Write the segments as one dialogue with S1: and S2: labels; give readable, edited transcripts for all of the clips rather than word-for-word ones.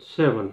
S1: 7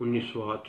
S1: 1908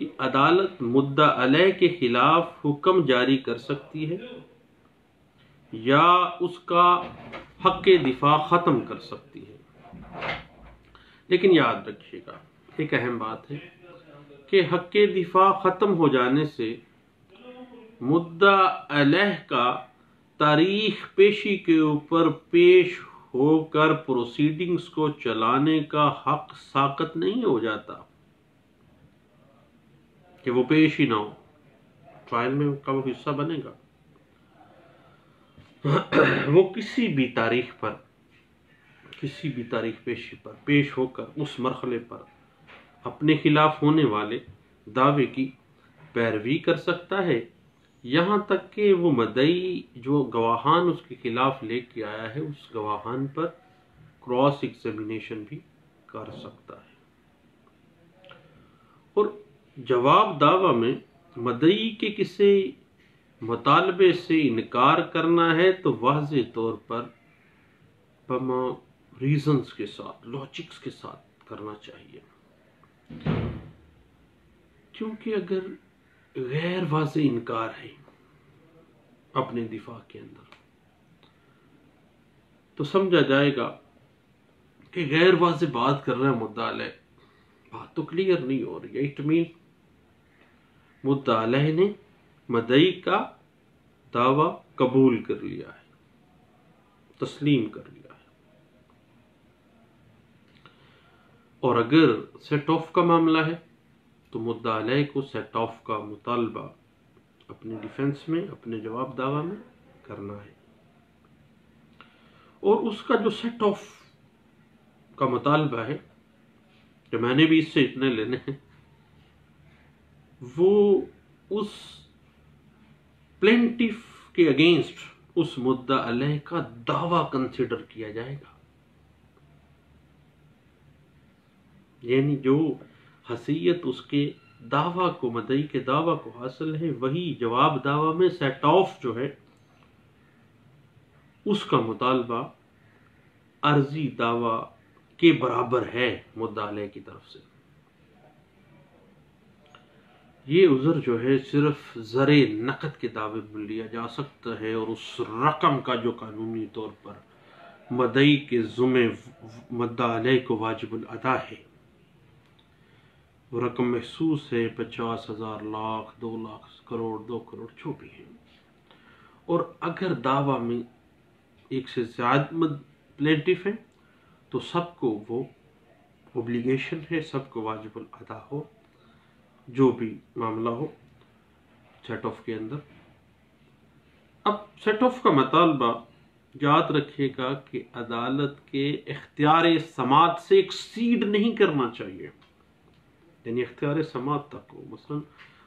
S1: کہ عدالت مدعا علیہ کے خلاف حکم جاری کر سکتی ہے یا اس کا حق دفاع ختم کر سکتی ہے۔ لیکن یاد رکھیے گا، ایک اہم بات ہے کہ حق دفاع ختم ہو جانے سے مدعا علیہ کا تاریخ پیشی کے اوپر پیش ہو کر پروسیڈنگز کو چلانے کا حق ساقط نہیں ہو جاتا کہ وہ پیش ہی نہ ہو، ٹرائل میں کا وہ حصہ بنے گا۔ وہ کسی بھی تاریخ پیشی پر پیش ہو کر اس مرحلے پر اپنے خلاف ہونے والے دعوے کی پیروی کر سکتا ہے، یہاں تک کہ وہ مدعی جو گواہان اس کے خلاف لے کے آیا ہے اس گواہان پر کراس ایگزامینیشن بھی کر سکتا ہے۔ اور جواب دعویٰ میں مدعی کے کسی مطالبے سے انکار کرنا ہے تو واضح طور پر ریزنز کے ساتھ، لاجکس کے ساتھ کرنا چاہیے، کیونکہ اگر غیر واضح انکار ہے اپنے دفاع کے اندر تو سمجھا جائے گا کہ غیر واضح بات کر رہا ہے مدعا علیہ، بات تو کلیئر نہیں ہو رہی ہے، اٹ مین مدعا علیہ نے مدعی کا دعویٰ قبول کر لیا ہے، تسلیم کر لیا ہے۔ اور اگر سیٹ آف کا معاملہ ہے تو مدعا علیہ کو سیٹ آف کا مطالبہ اپنے ڈیفنس میں، اپنے جواب دعویٰ میں کرنا ہے، اور اس کا جو سیٹ آف کا مطالبہ ہے کہ میں نے بھی اس سے اتنے لینے ہیں، وہ اس پلینٹیف کے اگینسٹ اس مدعا علیہ کا دعویٰ کنسیڈر کیا جائے گا، یعنی جو حیثیت اس کے دعویٰ کو، مدعی کے دعویٰ کو حاصل ہے، وہی جواب دعویٰ میں سیٹ آف جو ہے اس کا مطالبہ عرضی دعویٰ کے برابر ہے مدعا علیہ کی طرف سے۔ یہ عذر جو ہے صرف زر نقد کے دعوے میں لیا جا سکتا ہے، اور اس رقم کا جو قانونی طور پر مدعی کے ذمہ مدعا علیہ کو واجب الادا ہے، وہ رقم محسوس ہے 50,000، لاکھ، 2 لاکھ، کروڑ، 2 کروڑ، جو بھی ہے۔ اور اگر دعویٰ میں ایک سے زیادہ پلینٹیف ہے تو سب کو وہ اوبلیگیشن ہے، سب کو واجب الادا ہو جو بھی معاملہ ہو سیٹ آف کے اندر۔ اب سیٹ آف کا مطالبہ یاد رکھیے گا کہ عدالت کے اختیار سماعت سے ایکسیڈ نہیں کرنا چاہیے، یعنی اختیار سماعت تک ہو۔ مثلا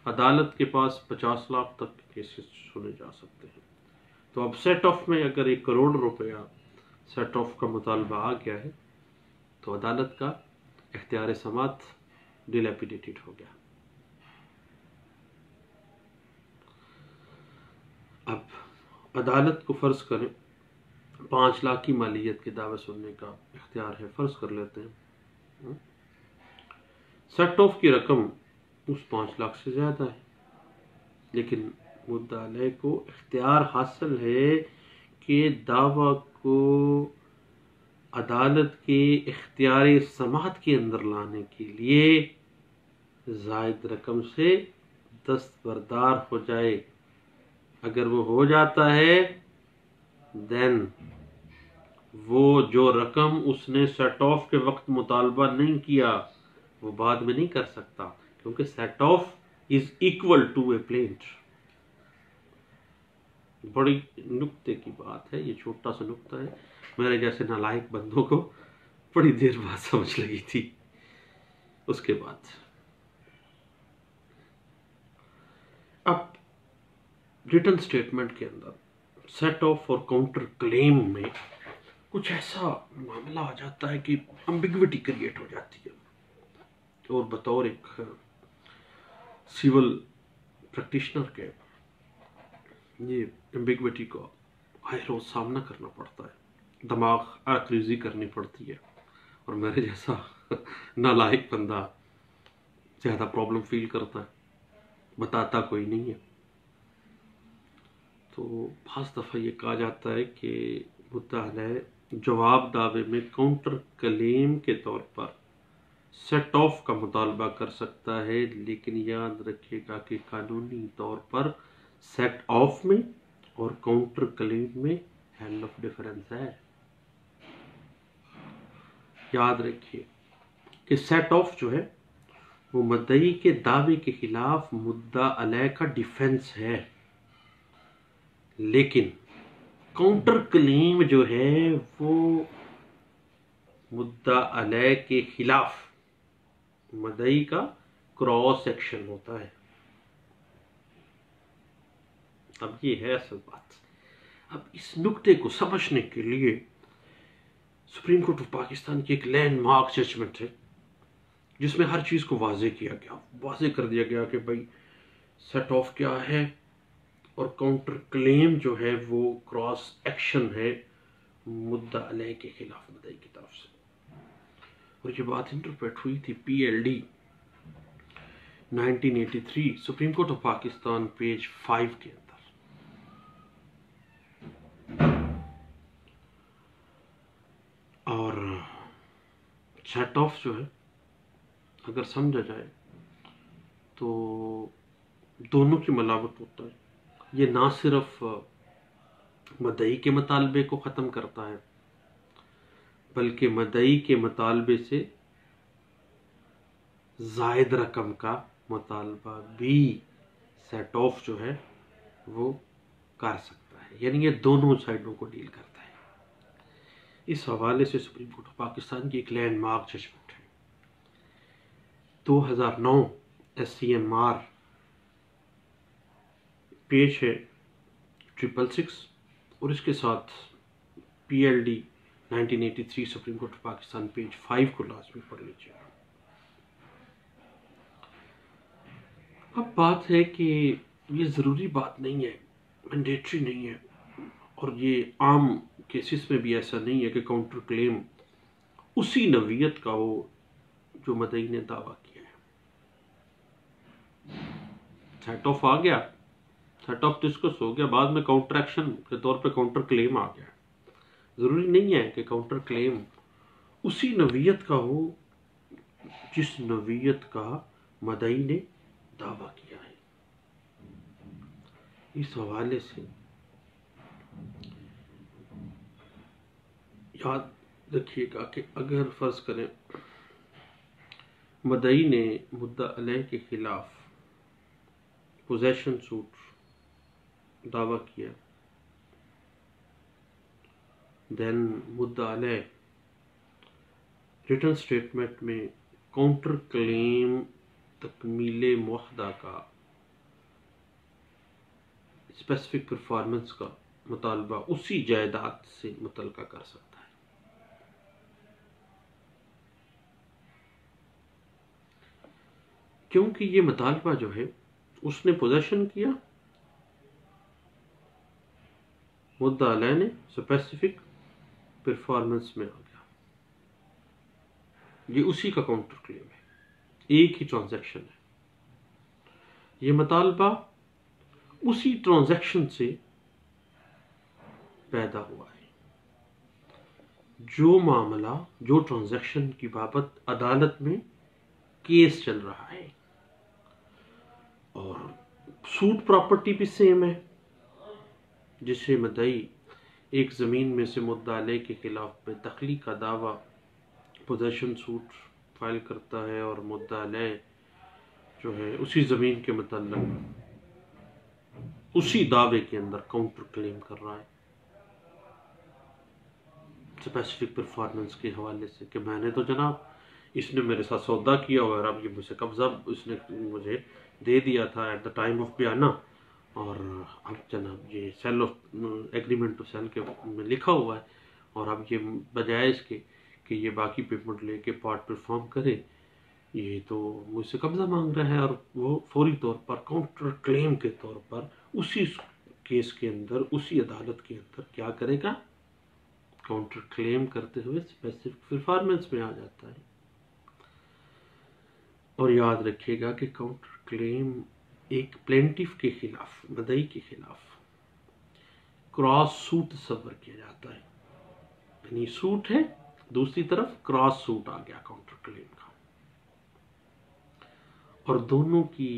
S1: عدالت کے پاس 50 لاکھ تک کیسز سنے جا سکتے ہیں، تو اب سیٹ آف میں اگر 1 کروڑ روپیہ سیٹ آف کا مطالبہ آ گیا ہے تو عدالت کا اختیار سماعت ڈیلیپیڈیٹڈ ہو گیا۔ اب عدالت کو فرض کریں 5 لاکھ کی مالیت کے دعوے سننے کا اختیار ہے، فرض کر لیتے ہیں، سیٹ آف کی رقم اس 5 لاکھ سے زیادہ ہے، لیکن مدعا علیہ کو اختیار حاصل ہے کہ دعویٰ کو عدالت کے اختیار سماعت کے اندر لانے کے لیے زائد رقم سے دستبردار ہو جائے۔ اگر وہ ہو جاتا ہے دین وہ جو رقم اس نے سیٹ آف کے وقت مطالبہ نہیں کیا وہ بعد میں نہیں کر سکتا، کیونکہ set off is equal to a plaint. بڑی نکتے کی بات ہے، یہ چھوٹا سا نکتہ ہے، میرے جیسے نالائق بندوں کو بڑی دیر بعد سمجھ لگی تھی۔ اس کے بعد اب ریٹن سٹیٹمنٹ کے اندر سیٹ آف اور کاؤنٹر کلیم میں کچھ ایسا معاملہ آ جاتا ہے کہ امبیگوٹی کریٹ ہو جاتی ہے، اور بطور ایک سیول پریکٹیشنر کے یہ امبیگوٹی کو ہر روز سامنا کرنا پڑتا ہے، دماغ عرق ریزی کرنی پڑتی ہے، اور میرے جیسا نالائق بندہ زیادہ پرابلم فیل کرتا ہے، بتاتا کوئی نہیں ہے۔ تو بعض دفعہ یہ کہا جاتا ہے کہ مدعا علیہ جواب دعوے میں کاؤنٹر کلیم کے طور پر سیٹ آف کا مطالبہ کر سکتا ہے، لیکن یاد رکھیے گا کہ قانونی طور پر سیٹ آف میں اور کاؤنٹر کلیم میں ہینڈ آف ڈیفرنس ہے۔ یاد رکھیے کہ سیٹ آف جو ہے وہ مدعی کے دعوے کے خلاف مدعا علیہ کا ڈیفنس ہے، لیکن کاؤنٹر کلیم جو ہے وہ مدعا علیہ کے خلاف مدعی کا کراس ایکشن ہوتا ہے۔ اب یہ ہے اصل بات۔ اب اس نکتے کو سمجھنے کے لیے سپریم کورٹ آف پاکستان کی ایک لینڈ مارک ججمنٹ ہے جس میں ہر چیز کو واضح کیا گیا، واضح کر دیا گیا کہ بھائی سیٹ آف کیا ہے اور کاؤنٹر کلیم جو ہے وہ کراس ایکشن ہے مدعا علیہ کے خلاف مدعی کی طرف سے۔ اور یہ بات انٹرپریٹ ہوئی تھی PLD 1983 supreme court of Pakistan page 5 کے اندر۔ اور سیٹ آف جو ہے اگر سمجھا جائے تو دونوں کی ملاوٹ ہوتا ہے۔ یہ نہ صرف مدعی کے مطالبے کو ختم کرتا ہے بلکہ مدعی کے مطالبے سے زائد رقم کا مطالبہ بھی سیٹ آف جو ہے وہ کر سکتا ہے، یعنی یہ دونوں سائڈوں کو ڈیل کرتا ہے۔ اس حوالے سے سپریم کورٹ آف پاکستان کی ایک لینڈ مارک ججمنٹ ہے 2009 SCMR پیج ہے 666 اور اس کے ساتھ PLD 1983 supreme court of Pakistan page 5 کو لازمی پڑھ لیجیے۔ اب بات ہے کہ یہ ضروری بات نہیں ہے، مینڈیٹری نہیں ہے، اور یہ عام کیسز میں بھی ایسا نہیں ہے کہ کاؤنٹر کلیم اسی نوعیت کا ہو جو مدعی نے دعویٰ کیا ہے۔ سیٹ آف آ گیا، سیٹ آف ڈسکس ہو گیا، بعد میں کاؤنٹر ایکشن کے طور پہ کاؤنٹر کلیم آ گیا۔ ضروری نہیں ہے کہ کاؤنٹر کلیم اسی نوعیت کا ہو جس نوعیت کا مدعی نے دعویٰ کیا ہے۔ اس حوالے سے یاد رکھیے گا کہ اگر فرض کریں مدعی نے مدعا علیہ کے خلاف پوزیشن سوٹ دعویٰ کیا، دین مدعا علیہ ریٹن سٹیٹمنٹ میں کاؤنٹر کلیم تکمیل معاہدہ کا اسپیسیفک پرفارمنس کا مطالبہ اسی جائیداد سے متعلقہ کر سکتا ہے۔ کیونکہ یہ مطالبہ جو ہے اس نے پوزیشن کیا، مدعا علیہ نے اسپیسیفک پرفارمنس میں آ گیا، یہ اسی کا کاؤنٹر کلیم ہے، ایک ہی ٹرانزیکشن ہے۔ یہ مطالبہ اسی ٹرانزیکشن سے پیدا ہوا ہے، جو معاملہ جو ٹرانزیکشن کی بابت عدالت میں کیس چل رہا ہے، اور سوٹ پراپرٹی بھی سیم ہے، جسے مدعی ایک زمین میں سے مدعا علیہ کے خلاف بے دخلی کا دعویٰ پوزیشن سوٹ فائل کرتا ہے، اور مدعا علیہ جو ہے اسی زمین کے متعلق اسی دعوے کے اندر کاؤنٹر کلیم کر رہا ہے اسپیسیفک پرفارمنس کے حوالے سے کہ میں نے تو جناب اس نے میرے ساتھ سودا کیا اور اب یہ مجھ سے قبضہ اس نے مجھے دے دیا تھا ایٹ دا ٹائم آف بیانہ، اور اب جناب یہ sale of agreement to sale کے میں لکھا ہوا ہے، اور اب یہ بجائے اس کے کہ یہ باقی پیمنٹ لے کے پارٹ پرفارم کرے، یہ تو مجھ سے قبضہ مانگ رہا ہے، اور وہ فوری طور پر کاؤنٹر کلیم کے طور پر اسی کیس کے اندر اسی عدالت کے اندر کیا کرے گا، کاؤنٹر کلیم کرتے ہوئے اسپیسیفک پرفارمنس میں آ جاتا ہے۔ اور یاد رکھیے گا کہ کاؤنٹر کلیم ایک پلینٹیف کے خلاف، مدعی کے خلاف کراس سوٹ تصور کیا جاتا ہے، یعنی سوٹ ہے، دوسری طرف کراس سوٹ آ گیا کاؤنٹر کلیم کا، اور دونوں کی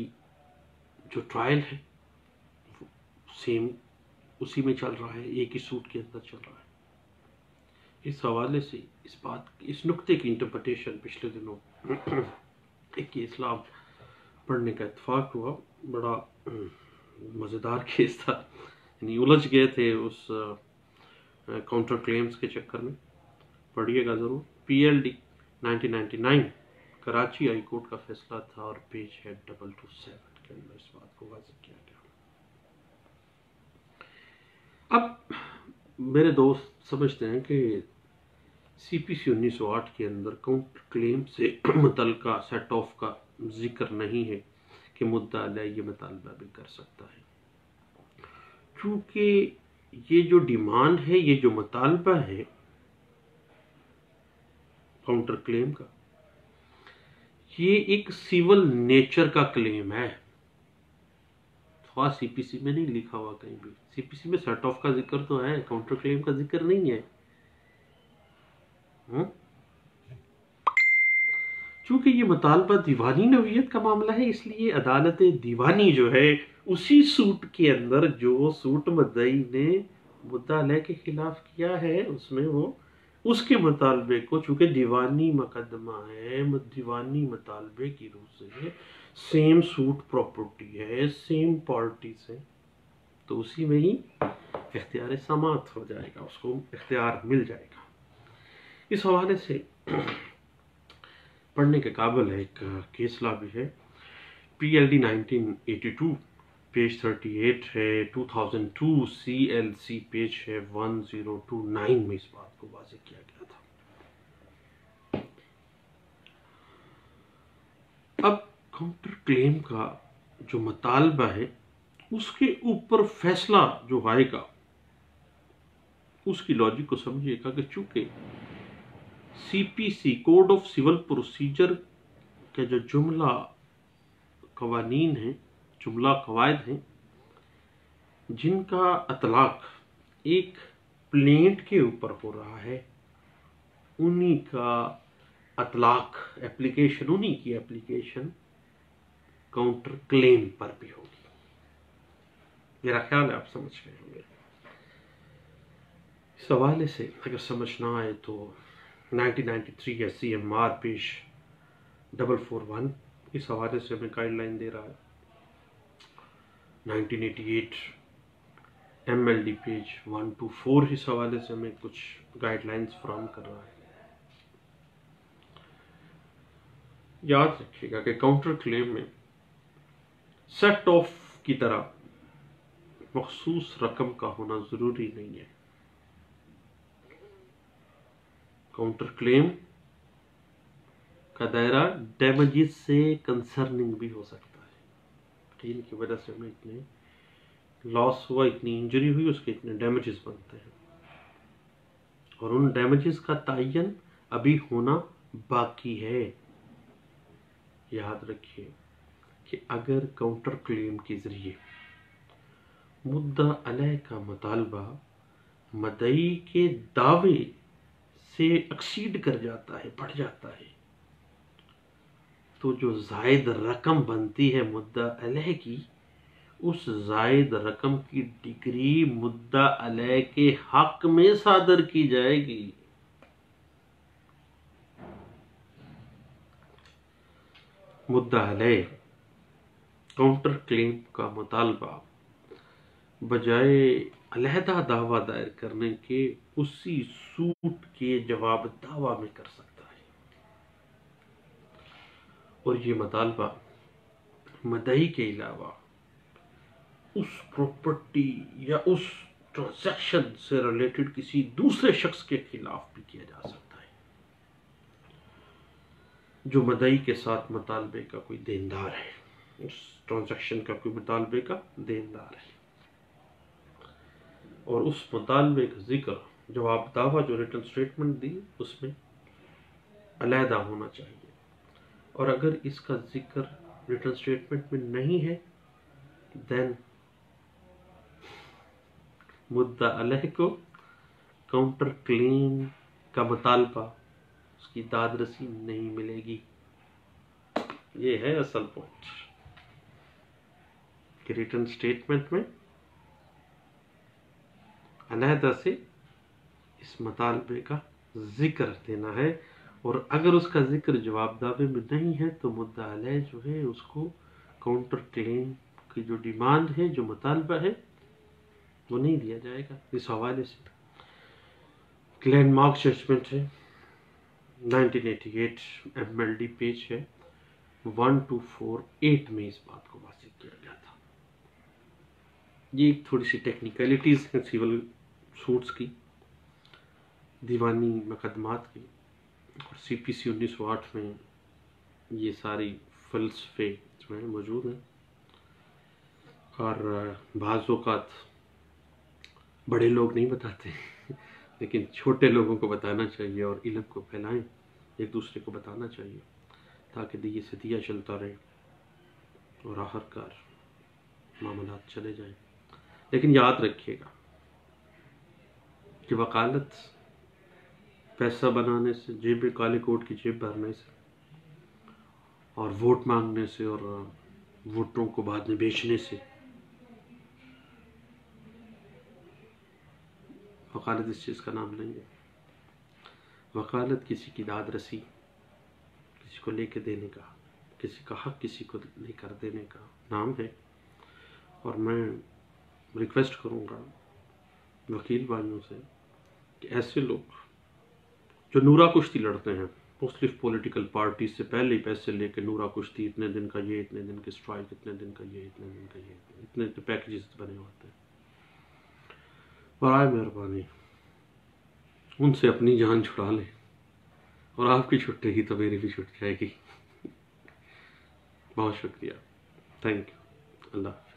S1: جو ٹرائل ہے سیم اسی میں چل رہا ہے، ایک ہی سوٹ کے اندر چل رہا ہے۔ اس حوالے سے اس نقطے کی انٹرپریٹیشن پچھلے دنوں ایک اسلام پڑھنے کا اتفاق ہوا، بڑا مزیدار کیس تھا، یعنی الجھ گئے تھے اس کاؤنٹر کلیمز کے چکر میں۔ پڑھیے گا ضرور، PLD 1999 کراچی ہائی کورٹ کا فیصلہ تھا، اور پیج ہے 227 کے اندر اس بات کو واضح کیا گیا۔ اب میرے دوست سمجھتے ہیں کہ CPC 1908 کے اندر کاؤنٹر کلیم سے متعلقہ سیٹ آف کا ذکر نہیں ہے کہ مدعا علیہ یہ مطالبہ بھی کر سکتا ہے، چونکہ یہ جو ڈیمانڈ ہے، یہ جو مطالبہ ہے کاؤنٹر کلیم کا، یہ ایک سیول نیچر کا کلیم ہے۔ CPC میں نہیں لکھا ہوا کہیں بھی، CPC میں سیٹ آف کا ذکر تو ہے، کاؤنٹر کلیم کا ذکر نہیں ہے۔ چونکہ یہ مطالبہ دیوانی نوعیت کا معاملہ ہے، اس لیے عدالت دیوانی جو ہے اسی سوٹ کے اندر جو سوٹ مدعی نے مدعا علیہ کے خلاف کیا ہے، اس میں وہ اس کے مطالبے کو، چونکہ دیوانی مقدمہ ہے، دیوانی مطالبے کی روح سے سیم سوٹ پراپرٹی ہے، سیم پارٹی سے، تو اسی میں ہی اختیار سماعت ہو جائے گا، اس کو اختیار مل جائے گا۔ اس حوالے سے پڑھنے کے قابل ہے، ایک کیس لا بھی ہے، PLD 1982 پیج 38 ہے، 2002 CLC پیج ہے 1029 میں اس بات کو واضح کیا گیا تھا۔ اب کاؤنٹر کلیم کا جو مطالبہ ہے، اس کے اوپر فیصلہ جو آئے گا، اس کی لاجک کو سمجھیے گا کہ چونکہ CPC code of civil procedure کے جو جملہ قوانین ہیں، جملہ قواعد ہیں، جن کا اطلاق ایک پلینٹ کے اوپر ہو رہا ہے، انہی کا اطلاق انہی کی اپلیکیشن کاؤنٹر کلیم پر بھی ہوگی۔ میرا خیال ہے آپ سمجھ گئے ہوں گے۔ اس حوالے سے اگر سمجھ نہ آئے تو 1993 SCMR پیج 441 اس حوالے سے ہمیں گائیڈ لائن دے رہا ہے، 1988 MLD پیج 124 اس حوالے سے ہمیں کچھ گائیڈ لائنز فراہم کر رہا ہے۔ یاد رکھیے گا کہ کاؤنٹر کلیم میں سیٹ آف کی طرح مخصوص رقم کا ہونا ضروری نہیں ہے۔ کاؤنٹر کلیم کا دائرہ ڈیمیجز سے کنسرننگ بھی ہو سکتا ہے، جن کی وجہ سے ہمیں اتنے لاس ہوا، اتنی انجری ہوئی، اس کے اتنے ڈیمیجز بنتے ہیں، اور ان ڈیمیجز کا تعین ابھی ہونا باقی ہے۔ یاد رکھیے کہ اگر کاؤنٹر کلیم کے ذریعے مدعا علیہ کا مطالبہ مدعی کے دعوے سے ایکسیڈ کر جاتا ہے، بڑھ جاتا ہے، تو جو زائد رقم بنتی ہے مدعا علیہ کی، اس زائد رقم کی ڈگری مدعا علیہ کے حق میں صادر کی جائے گی۔ مدعا علیہ کاؤنٹر کلیم کا مطالبہ بجائے علیحدہ دعویٰ دائر کرنے کے اسی سوٹ کے جواب دعویٰ میں کر سکتا ہے، اور یہ مطالبہ مدعی کے علاوہ اس پراپرٹی یا اس ٹرانزیکشن سے ریلیٹڈ کسی دوسرے شخص کے خلاف بھی کیا جا سکتا ہے، جو مدعی کے ساتھ مطالبے کا کوئی دیندار ہے، اس ٹرانزیکشن کا کوئی مطالبے کا دیندار ہے، اور اس مطالبے کا ذکر جواب دعویٰ جو ریٹن سٹیٹمنٹ دی اس میں علیحدہ ہونا چاہیے۔ اور اگر اس کا ذکر ریٹرن سٹیٹمنٹ میں نہیں ہے دین مدعا علیہ کو کاؤنٹر کلیم کا مطالبہ، اس کی داد رسی نہیں ملے گی۔ یہ ہے اصل پوائنٹ کہ ریٹرن سٹیٹمنٹ میں علیحدہ سے اس مطالبے کا ذکر دینا ہے، اور اگر اس کا ذکر جواب دعوے میں نہیں ہے تو مدعا علیہ جو ہے اس کو کاؤنٹر کلیم کی جو ڈیمانڈ ہے، جو مطالبہ ہے، وہ نہیں دیا جائے گا۔ اس حوالے سے لینڈ مارک ججمنٹ ہے 1988 MLD پیج ہے 1248 میں اس بات کو واضح کیا گیا تھا۔ یہ ایک تھوڑی سی ٹیکنیکلٹیز ہیں سیول سوٹس کی، دیوانی مقدمات کی، اور CPC 1908 میں یہ ساری فلسفے جو ہیں موجود ہیں، اور بعض اوقات بڑے لوگ نہیں بتاتے لیکن چھوٹے لوگوں کو بتانا چاہیے اور علم کو پھیلائیں، ایک دوسرے کو بتانا چاہیے تاکہ دیے سے دیا چلتا رہے اور آخر کار معاملات چلے جائیں۔ لیکن یاد رکھیے گا کہ وکالت پیسہ بنانے سے، جیب کالے کوٹ کی جیب بھرنے سے، اور ووٹ مانگنے سے، اور ووٹوں کو بعد میں بیچنے سے، وکالت اس چیز کا نام نہیں ہے۔ وکالت کسی کی داد رسی، کسی کو لے کے دینے کا، کسی کا حق کسی کو لے کر دینے کا نام ہے۔ اور میں ریکویسٹ کروں گا وکیل بھائیوں سے کہ ایسے لوگ جو نورا کشتی لڑتے ہیں مختلف پولیٹیکل پارٹی سے پہلے ہی پیسے لے کے، نورا کشتی اتنے دن کا یہ، اتنے دن کی اسٹرائک، اتنے دن کا یہ، اتنے دن کا یہ، اتنے پیکیجز بنے ہوتے ہیں، برائے مہربانی ان سے اپنی جان چھڑا لیں، اور آپ کی چھٹے گی تو میری بھی چھٹ جائے گی۔ بہت شکریہ، تھینک یو، اللہ حافظ۔